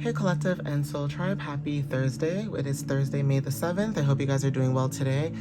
Hey Collective and Soul Tribe, happy Thursday. It is Thursday, May the 7th. I hope you guys are doing well today.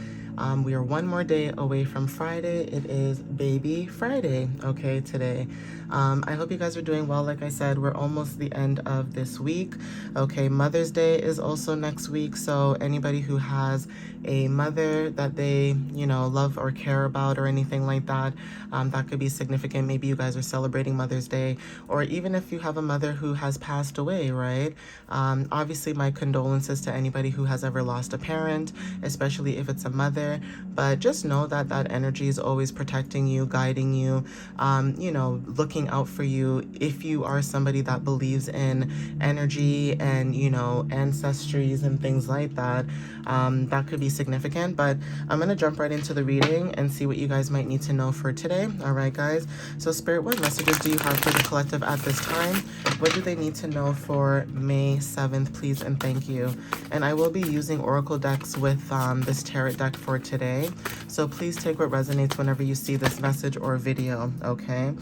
We are one more day away from Friday. It is Baby Friday, okay, today. I hope you guys are doing well. Like I said, we're almost the end of this week. Okay, Mother's Day is also next week. So anybody who has a mother that they, love or care about or anything like that, that could be significant. Maybe you guys are celebrating Mother's Day, or even if you have a mother who has passed away, right? Obviously, my condolences to anybody who has ever lost a parent, especially if it's a mother. But just know that that energy is always protecting you, guiding you, looking out for you. If you are somebody that believes in energy and, ancestries and things like that, that could be significant. But I'm going to jump right into the reading and see what you guys might need to know for today. All right, guys. So Spirit, what messages do you have for the collective at this time? What do they need to know for May 7th, please and thank you? And I will be using oracle decks with this tarot deck for today. So please take what resonates whenever you see this message or video, okay?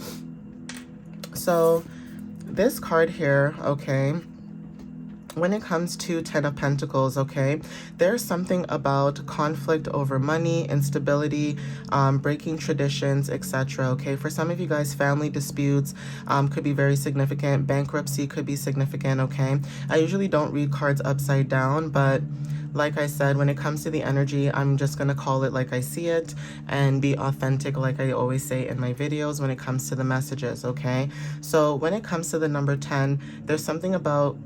So this card here, okay, when it comes to Ten of Pentacles, okay, there's something about conflict over money, instability, breaking traditions, etc. Okay, for some of you guys, family disputes could be very significant. Bankruptcy could be significant. Okay, I usually don't read cards upside down, but like I said, when it comes to the energy, I'm just going to call it like I see it and be authentic, like I always say in my videos when it comes to the messages, okay? So when it comes to the number 10, there's something about,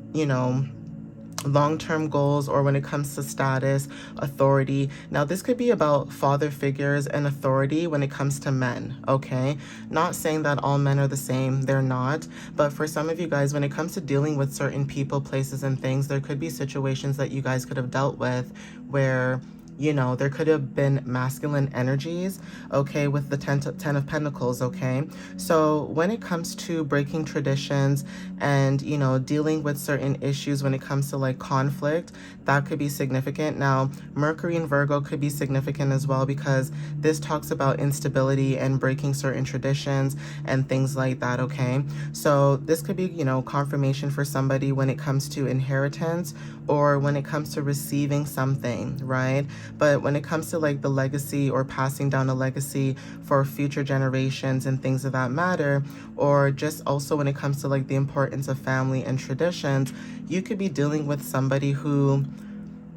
long-term goals, or when it comes to status, authority. Now, this could be about father figures and authority when it comes to men, okay? Not saying that all men are the same, they're not. But for some of you guys, when it comes to dealing with certain people, places, and things, there could be situations that you guys could have dealt with where there could have been masculine energies, okay, with the 10 of Pentacles, okay? So when it comes to breaking traditions and, dealing with certain issues when it comes to like conflict, that could be significant. Now, Mercury and Virgo could be significant as well because this talks about instability and breaking certain traditions and things like that, okay? So this could be, confirmation for somebody when it comes to inheritance or when it comes to receiving something, right? But when it comes to like the legacy or passing down a legacy for future generations and things of that matter, or just also when it comes to like the importance of family and traditions, you could be dealing with somebody who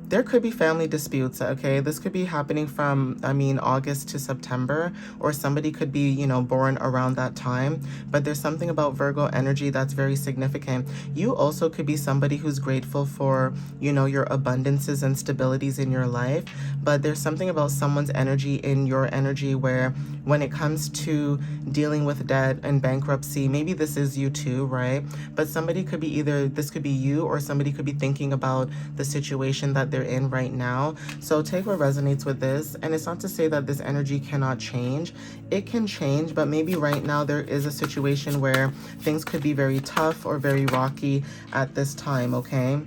there could be family disputes, okay? This could be happening from, August to September, or somebody could be, born around that time. But there's something about Virgo energy that's very significant. You also could be somebody who's grateful for, your abundances and stabilities in your life. But there's something about someone's energy in your energy where when it comes to dealing with debt and bankruptcy, maybe this is you too, right? But somebody could be this could be you, or somebody could be thinking about the situation that they're in right now. So take what resonates with this. And it's not to say that this energy cannot change. It can change, but maybe right now there is a situation where things could be very tough or very rocky at this time, okay?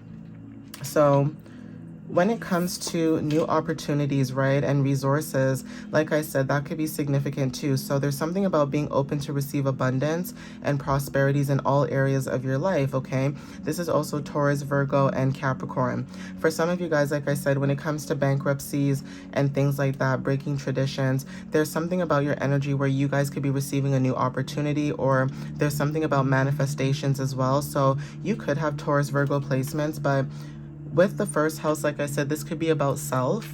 So when it comes to new opportunities, right, and resources, like I said, that could be significant too. So there's something about being open to receive abundance and prosperities in all areas of your life, okay? This is also Taurus, Virgo, and Capricorn. For some of you guys, like I said, when it comes to bankruptcies and things like that, breaking traditions, there's something about your energy where you guys could be receiving a new opportunity, or there's something about manifestations as well. So you could have Taurus, Virgo placements, but with the first house, like I said, this could be about self,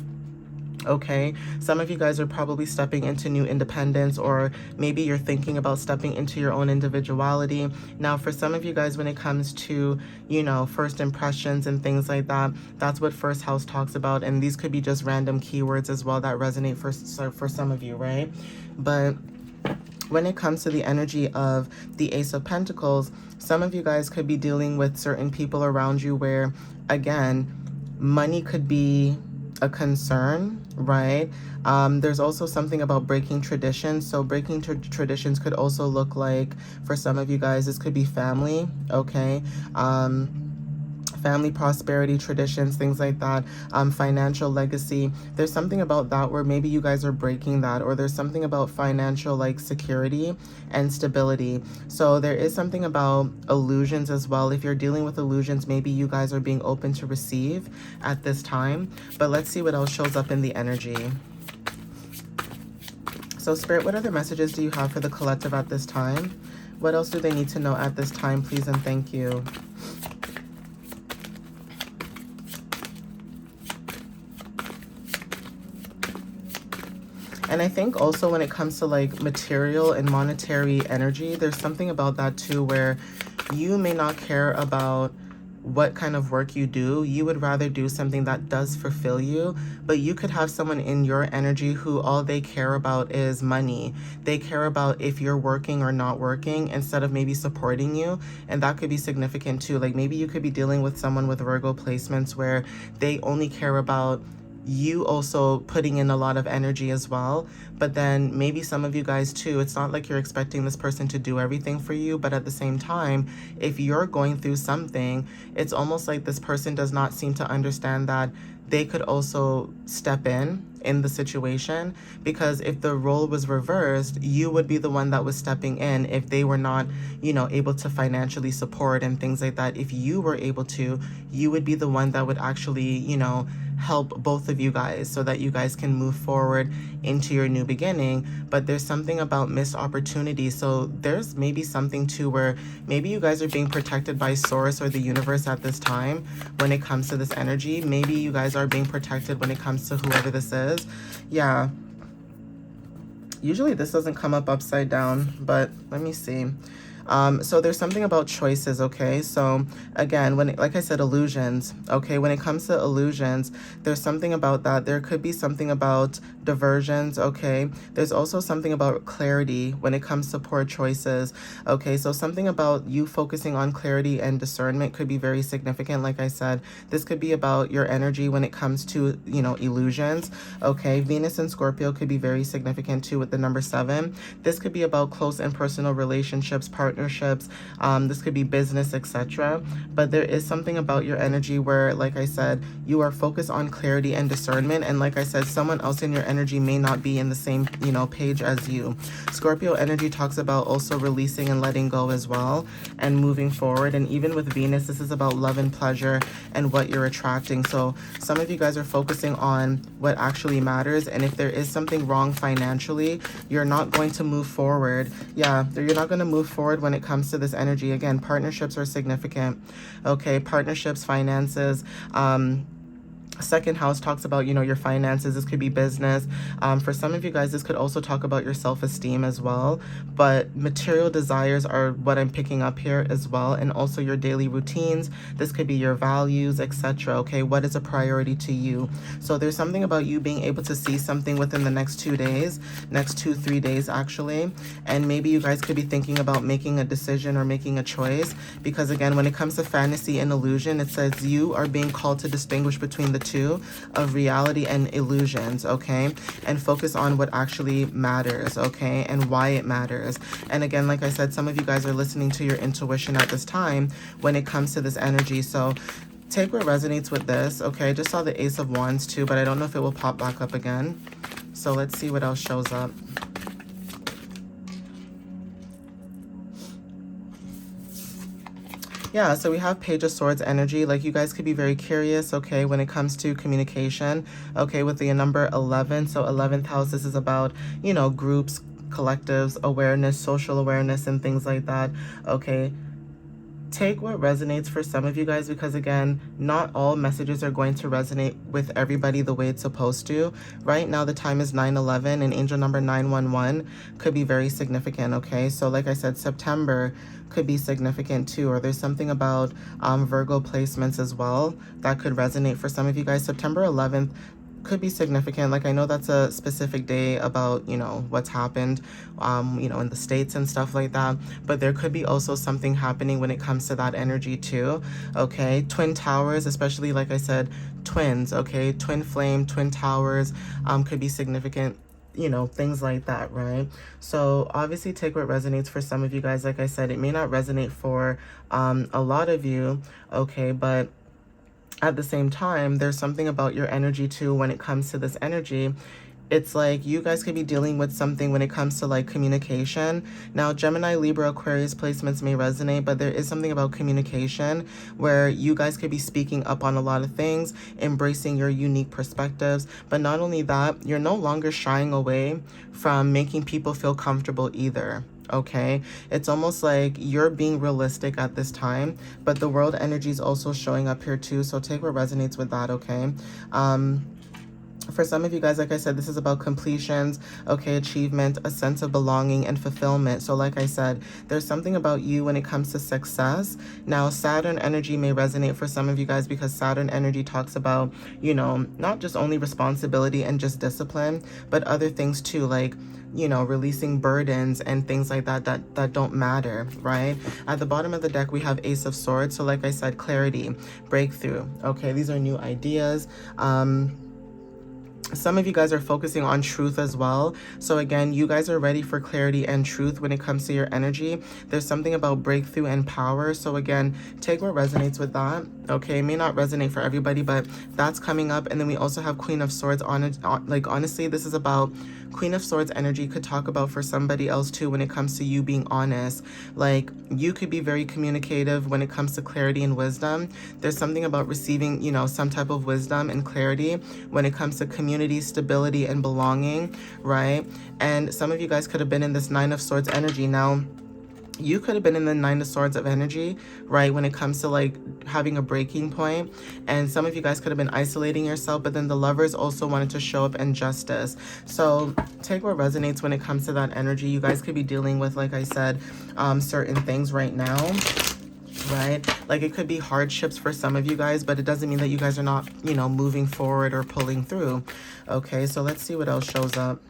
okay? Some of you guys are probably stepping into new independence, or maybe you're thinking about stepping into your own individuality. Now, for some of you guys, when it comes to, first impressions and things like that, that's what first house talks about. And these could be just random keywords as well that resonate for some of you, right? But when it comes to the energy of the Ace of Pentacles, some of you guys could be dealing with certain people around you where, again, money could be a concern, right? There's also something about breaking traditions. So breaking traditions could also look like, for some of you guys, this could be family, okay? family prosperity, traditions, things like that, financial legacy. There's something about that where maybe you guys are breaking that, or there's something about financial like security and stability. So there is something about illusions as well. If you're dealing with illusions, maybe you guys are being open to receive at this time. But let's see what else shows up in the energy. So Spirit, what other messages do you have for the collective at this time? What else do they need to know at this time, please and thank you? And I think also when it comes to like material and monetary energy, there's something about that too where you may not care about what kind of work you do. You would rather do something that does fulfill you, but you could have someone in your energy who all they care about is money. They care about if you're working or not working instead of maybe supporting you. And that could be significant too. Like maybe you could be dealing with someone with Virgo placements where they only care about you also putting in a lot of energy as well. But then maybe some of you guys too, it's not like you're expecting this person to do everything for you, but at the same time, if you're going through something, it's almost like this person does not seem to understand that they could also step in the situation, because if the role was reversed, you would be the one that was stepping in if they were not, you know, able to financially support and things like that. If you were able to, you would be the one that would actually, you know, help both of you guys so that you guys can move forward into your new beginning. But there's something about missed opportunity. So there's maybe something too where maybe you guys are being protected by source or the universe at this time when it comes to this energy. Maybe you guys are being protected when it comes to whoever this is. Yeah. Usually this doesn't come up upside down, but let me see. So there's something about choices, okay? So again, like I said, illusions, okay? When it comes to illusions, there's something about that. There could be something about diversions, okay? There's also something about clarity when it comes to poor choices, okay? So something about you focusing on clarity and discernment could be very significant. Like I said, this could be about your energy when it comes to, you know, illusions, okay? Venus and Scorpio could be very significant too with the number 7. This could be about close and personal relationships, partnerships. This could be business, etc. But there is something about your energy where, like I said, you are focused on clarity and discernment. And like I said, someone else in your energy may not be in the same, you know, page as you. Scorpio energy talks about also releasing and letting go as well and moving forward. And even with Venus, this is about love and pleasure and what you're attracting. So some of you guys are focusing on what actually matters. And if there is something wrong financially, you're not going to move forward. Yeah, you're not going to move forward when it comes to this energy. Again, partnerships are significant. Okay, partnerships, finances, second house talks about, you know, your finances. This could be business. For some of you guys, this could also talk about your self-esteem as well. But material desires are what I'm picking up here as well. And also your daily routines. This could be your values, etc. Okay, what is a priority to you? So there's something about you being able to see something within the next 2 days, next 2-3 days actually. And maybe you guys could be thinking about making a decision or making a choice. Because again, when it comes to fantasy and illusion, it says you are being called to distinguish between the two of reality and illusions, okay? And focus on what actually matters, okay? And why it matters. And again, like I said, some of you guys are listening to your intuition at this time when it comes to this energy. So take what resonates with this, okay? I just saw the Ace of Wands too, but I don't know if it will pop back up again. So let's see what else shows up. Yeah, so we have Page of Swords energy. Like you guys could be very curious, okay, when it comes to communication, okay, with the number 11. So 11th house, this is about, you know, groups, collectives, awareness, social awareness, and things like that, okay? Take what resonates for some of you guys, because again, not all messages are going to resonate with everybody the way it's supposed to. Right now, the time is 9/11 and angel number 911 could be very significant, okay? So like I said, September could be significant too, or there's something about Virgo placements as well that could resonate for some of you guys. September 11th could be significant. Like I know that's a specific day about, you know, what's happened, you know, in the States and stuff like that. But there could be also something happening when it comes to that energy too. Okay, twin towers, especially like I said, twins. Okay, twin flame, twin towers, could be significant. You know, things like that, right? So obviously take what resonates for some of you guys. Like I said, it may not resonate for a lot of you. Okay, but at the same time, there's something about your energy too when it comes to this energy. It's like you guys could be dealing with something when it comes to like communication. Now, Gemini, Libra, Aquarius placements may resonate, but there is something about communication where you guys could be speaking up on a lot of things, embracing your unique perspectives. But not only that, you're no longer shying away from making people feel comfortable either. Okay, it's almost like you're being realistic at this time, but the world energy is also showing up here too. So take what resonates with that. Okay. For some of you guys, like I said, this is about completions, okay, achievement, a sense of belonging and fulfillment. So like I said, there's something about you when it comes to success. Now, Saturn energy may resonate for some of you guys because Saturn energy talks about, you know, not just only responsibility and just discipline, but other things too, like, you know, releasing burdens and things like that that don't matter, right? At the bottom of the deck, we have Ace of Swords. So like I said, clarity, breakthrough. Okay, these are new ideas. Some of you guys are focusing on truth as well. So again, you guys are ready for clarity and truth when it comes to your energy. There's something about breakthrough and power. So again, take what resonates with that. Okay, it may not resonate for everybody, but that's coming up. And then we also have Queen of Swords on it. Like honestly, this is about Queen of Swords energy could talk about for somebody else too when it comes to you being honest. Like you could be very communicative when it comes to clarity and wisdom. There's something about receiving, you know, some type of wisdom and clarity when it comes to community, stability, and belonging, right? And some of you guys could have been in this Nine of Swords energy. Now, you could have been in the Nine of Swords of energy, right, when it comes to like having a breaking point. And some of you guys could have been isolating yourself, but then the Lovers also wanted to show up in justice. So take what resonates when it comes to that energy. You guys could be dealing with, like I said, certain things right now, right? Like it could be hardships for some of you guys, but it doesn't mean that you guys are not, you know, moving forward or pulling through. Okay, so let's see what else shows up.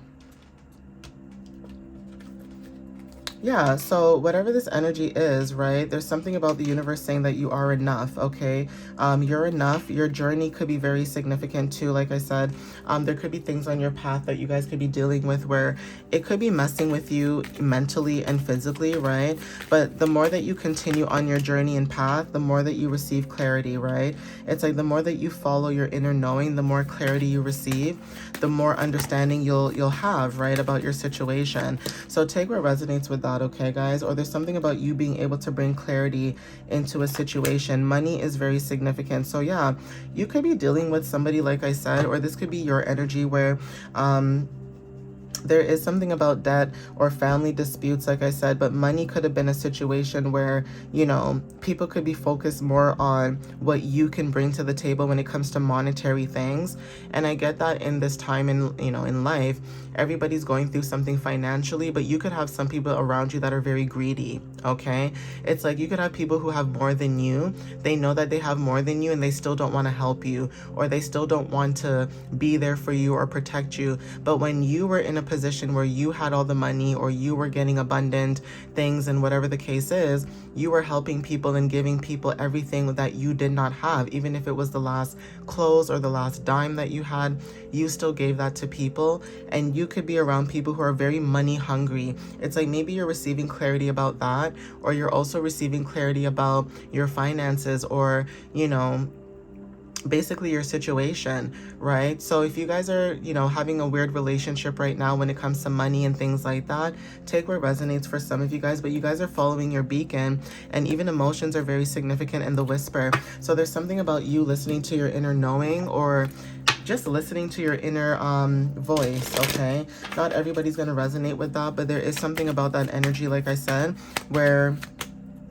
Yeah, so whatever this energy is, right, there's something about the universe saying that you are enough, okay? You're enough. Your journey could be very significant too. Like I said, there could be things on your path that you guys could be dealing with where it could be messing with you mentally and physically, right? But the more that you continue on your journey and path, the more that you receive clarity, right? It's like the more that you follow your inner knowing, the more clarity you receive, the more understanding you'll have, right, about your situation. So take what resonates with that. Okay, guys, or there's something about you being able to bring clarity into a situation. Money is very significant. So yeah, you could be dealing with somebody, like I said, or this could be your energy where there is something about debt or family disputes, like I said, but money could have been a situation where, you know, people could be focused more on what you can bring to the table when it comes to monetary things. And I get that in this time in, you know, in life, everybody's going through something financially, but you could have some people around you that are very greedy, okay? It's like you could have people who have more than you. They know that they have more than you and they still don't want to help you, or they still don't want to be there for you or protect you. But when you were in a position where you had all the money or you were getting abundant things and whatever the case is, you were helping people and giving people everything that you did not have. Even if it was the last clothes or the last dime that you had, you still gave that to people. And you could be around people who are very money hungry. It's like maybe you're receiving clarity about that, or you're also receiving clarity about your finances, or, you know, basically your situation, right? So if you guys are, you know, having a weird relationship right now when it comes to money and things like that, take what resonates for some of you guys, but you guys are following your beacon, and even emotions are very significant in the whisper. So there's something about you listening to your inner knowing, or just listening to your inner voice, okay? Not everybody's going to resonate with that, but there is something about that energy, like I said, where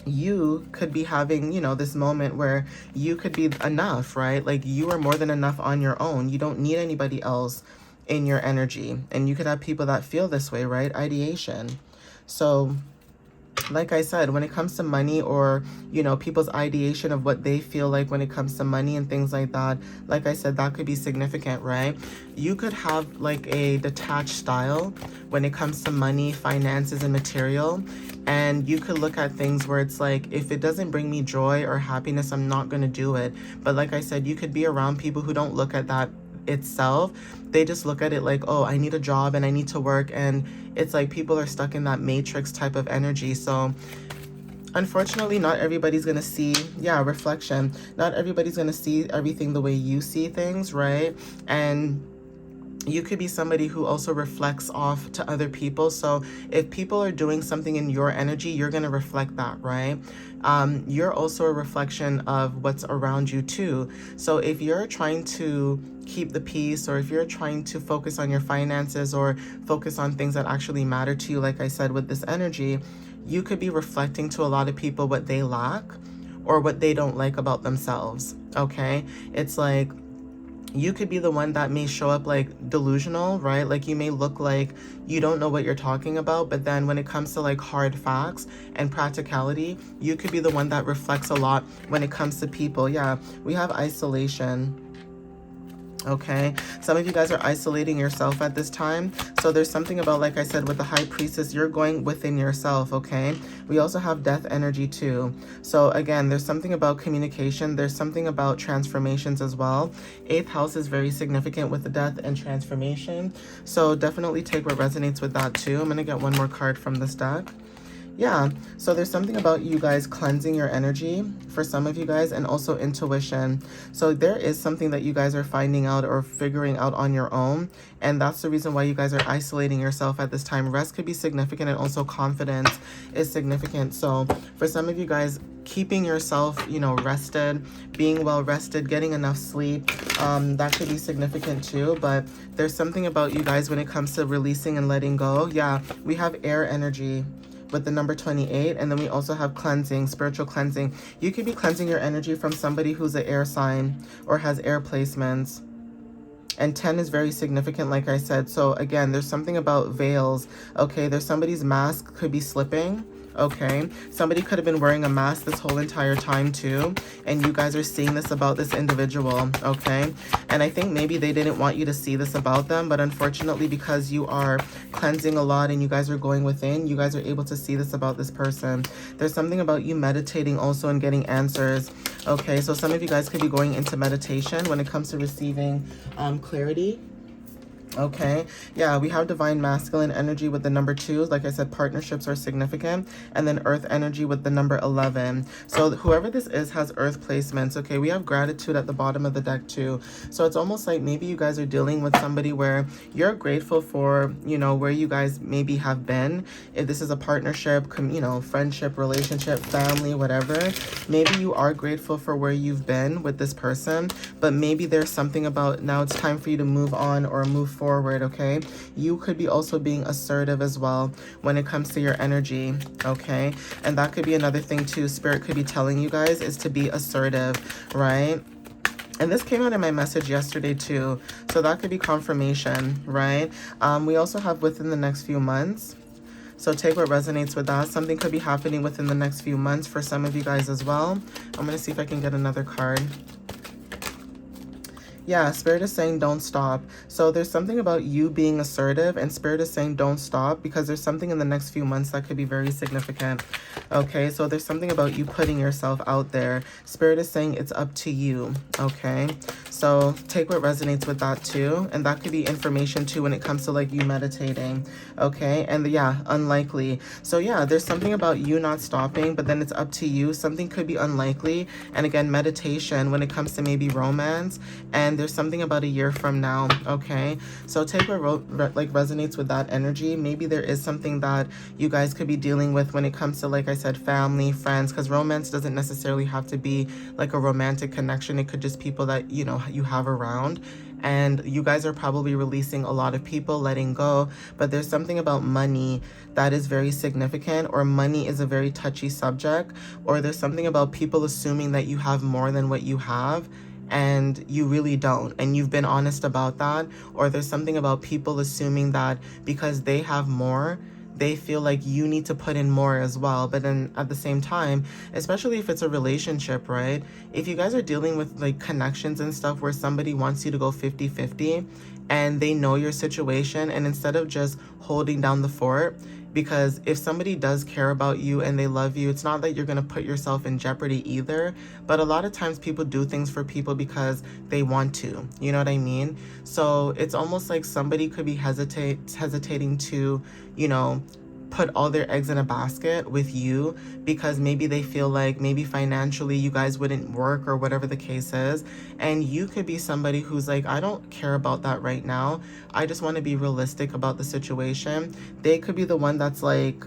you could be having, you know, this moment where you could be enough, right? Like you are more than enough on your own. You don't need anybody else in your energy. And you could have people that feel this way, right? Ideation. So like I said, when it comes to money, or, you know, people's ideation of what they feel like when it comes to money and things like that, like I said, that could be significant, right? You could have like a detached style when it comes to money, finances, and material. And you could look at things where it's like, if it doesn't bring me joy or happiness, I'm not going to do it. But like I said, you could be around people who don't look at that itself. They just look at it like, oh, I need a job and I need to work. And it's like people are stuck in that matrix type of energy. So Unfortunately, not everybody's going to see, yeah, reflection. Not everybody's going to see everything the way you see things, right? And you could be somebody who also reflects off to other people. So if people are doing something in your energy, you're going to reflect that, right? You're also a reflection of what's around you too. So if you're trying to keep the peace, or if you're trying to focus on your finances or focus on things that actually matter to you, like I said, with this energy, you could be reflecting to a lot of people what they lack or what they don't like about themselves. Okay. It's like, you could be the one that may show up like delusional, right? Like you may look like you don't know what you're talking about, but then when it comes to like hard facts and practicality, you could be the one that reflects a lot when it comes to people. Yeah, we have isolation. Okay, some of you guys are isolating yourself at this time. So there's something about, like I said, with the high priestess, you're going within yourself. Okay, we also have death energy too. So again, there's something about communication. There's something about transformations as well. 8th house is very significant with the death and transformation. So definitely take what resonates with that too. I'm going to get one more card from this deck. Yeah, so there's something about you guys cleansing your energy for some of you guys, and also intuition. So there is something that you guys are finding out or figuring out on your own, and that's the reason why you guys are isolating yourself at this time. Rest could be significant, and also confidence is significant. So for some of you guys, keeping yourself, you know, rested, being well rested, getting enough sleep, that could be significant too. But there's something about you guys when it comes to releasing and letting go. Yeah, we have air energy with the number 28, and then we also have cleansing, spiritual cleansing. You could be cleansing your energy from somebody who's an air sign or has air placements. And 10 is very significant, like I said. So again, there's something about veils. Okay, there's somebody's mask could be slipping. Okay, somebody could have been wearing a mask this whole entire time too, and you guys are seeing this about this individual. Okay, and I think maybe they didn't want you to see this about them, but unfortunately, because you are cleansing a lot and you guys are going within, you guys are able to see this about this person. There's something about you meditating also and getting answers. Okay, so some of you guys could be going into meditation when it comes to receiving clarity. Okay, yeah, we have divine masculine energy with the number 2. Like I said, partnerships are significant. And then earth energy with the number 11. So whoever this is has earth placements. Okay, we have gratitude at the bottom of the deck too. So it's almost like maybe you guys are dealing with somebody where you're grateful for, you know, where you guys maybe have been. If this is a partnership, you know, friendship, relationship, family, whatever, maybe you are grateful for where you've been with this person, but maybe there's something about now it's time for you to move on or move forward. Okay, you could be also being assertive as well when it comes to your energy. Okay, and that could be another thing too. Spirit could be telling you guys is to be assertive, right? And this came out in my message yesterday too, so that could be confirmation, right? We also have within the next few months. So take what resonates with that. Something could be happening within the next few months for some of you guys as well. I'm going to see if I can get another card. Yeah, Spirit is saying don't stop. So there's something about you being assertive, and Spirit is saying don't stop because there's something in the next few months that could be very significant. Okay, so there's something about you putting yourself out there. Spirit is saying it's up to you. Okay, so take what resonates with that too. And that could be information too when it comes to like you meditating. Okay, and yeah, unlikely. So yeah, there's something about you not stopping, but then it's up to you. Something could be unlikely. And again, meditation when it comes to maybe romance. And there's something about a year from now. Okay, so take what like resonates with that energy. Maybe there is something that you guys could be dealing with when it comes to, like I said, family, friends, because romance doesn't necessarily have to be like a romantic connection. It could just people that, you know, you have around. And you guys are probably releasing a lot of people, letting go. But there's something about money that is very significant, or money is a very touchy subject, or there's something about people assuming that you have more than what you have, and you really don't, and you've been honest about that. Or there's something about people assuming that because they have more, they feel like you need to put in more as well. But then at the same time, especially if it's a relationship, right? If you guys are dealing with like connections and stuff where somebody wants you to go 50-50 and they know your situation, and instead of just holding down the fort, because if somebody does care about you and they love you, it's not that you're going to put yourself in jeopardy either. But a lot of times people do things for people because they want to, you know what I mean? So it's almost like somebody could be hesitating to, you know, put all their eggs in a basket with you because maybe they feel like maybe financially you guys wouldn't work or whatever the case is. And you could be somebody who's like, I don't care about that right now. I just want to be realistic about the situation. They could be the one that's like,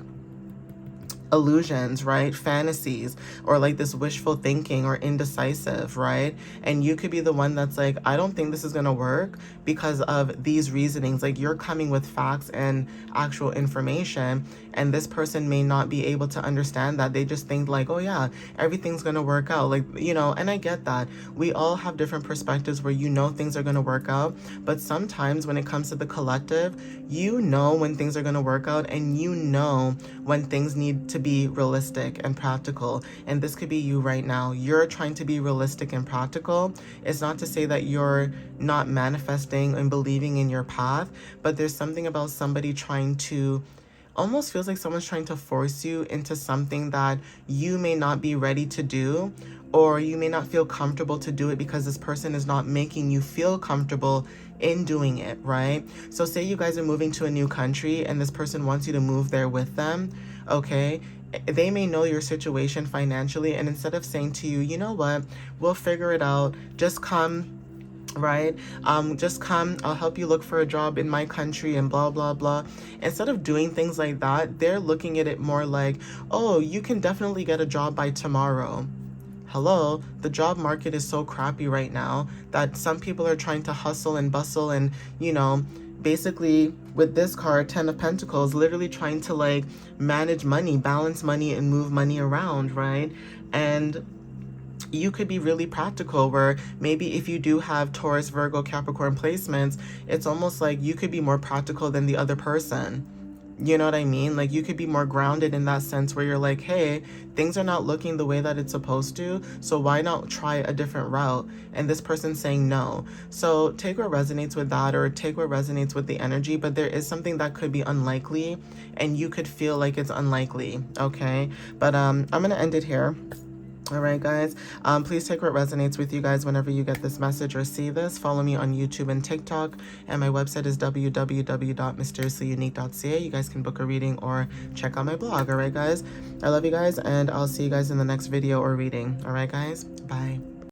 illusions, right? Fantasies, or like this wishful thinking or indecisive, right? And you could be the one that's like, I don't think this is going to work because of these reasonings. Like you're coming with facts and actual information, and this person may not be able to understand that. They just think like, oh yeah, everything's going to work out. Like, you know, and I get that. We all have different perspectives where you know things are going to work out, but sometimes when it comes to the collective, you know when things are going to work out, and you know when things need to be realistic and practical. And this could be you right now. You're trying to be realistic and practical. It's not to say that you're not manifesting and believing in your path, but there's something about somebody trying to, almost feels like someone's trying to force you into something that you may not be ready to do, or you may not feel comfortable to do it because this person is not making you feel comfortable in doing it, right? So say you guys are moving to a new country and this person wants you to move there with them, okay? They may know your situation financially, and instead of saying to you, you know what, we'll figure it out, just come, right? Just come, I'll help you look for a job in my country and blah, blah, blah. Instead of doing things like that, they're looking at it more like, oh, you can definitely get a job by tomorrow. Hello, the job market is so crappy right now that some people are trying to hustle and bustle and, you know, basically with this card, 10 of Pentacles, literally trying to like manage money, balance money, and move money around, right? And you could be really practical, where maybe if you do have Taurus, Virgo, Capricorn placements, it's almost like you could be more practical than the other person. You know what I mean? Like you could be more grounded in that sense where you're like, hey, things are not looking the way that it's supposed to, so why not try a different route? And this person's saying no. So take what resonates with that, or take what resonates with the energy, but there is something that could be unlikely and you could feel like it's unlikely, okay? But I'm gonna end it here. All right, guys, please take what resonates with you guys whenever you get this message or see this. Follow me on YouTube and TikTok, and my website is www.mysteriouslyunique.ca. You guys can book a reading or check out my blog. All right, guys, I love you guys, and I'll see you guys in the next video or reading. All right, guys, bye.